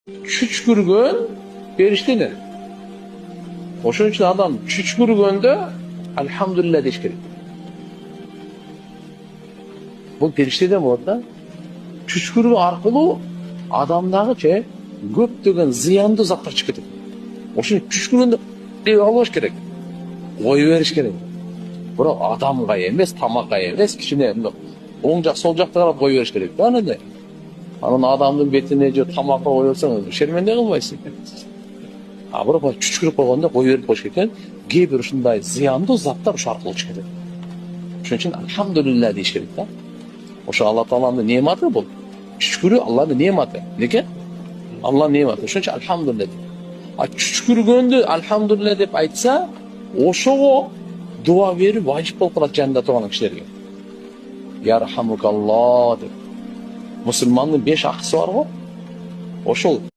Çüçkürgön perişteler. Oşun için adam çüçkürgönde elhamdülillah deyiş gerek. Bu periştede bu arada. Çüçkürgü arkalı adamdagı köptөгөн ziyandı zattар çıkıp ketedi. Oşun çüçkürgönde dep alбаш керек. Koyu veriş gerek. Bırak adamga emes, tamaka emes, kişine oң жак, сол жаққа қарап koyu veriş gerek. Bana ne? Анан адамдын бетине же тамакка коёсоң, шерменде кылбайсың. А бирок чүчкүрүп койгондо кое берип коюш керек экен. Кээ бир ушундай зыяндуу заттар ушу аркылуу чыгат. Ошон үчүн алхамдулилла дейиш керек да. Ошо Алла Тааланын нематы бул. Чүчкүрүү Алланын нематы. Неке? Алланын нематы. Ошон үчүн алхамдулилла. А чүчкүргөндө алхамдулилла деп айтса, ошого дуа берип важип болуп калат жанында турган кишилерге. Ярхамукаллах деп. Мусулмандын 5 акысы бар го. Ошол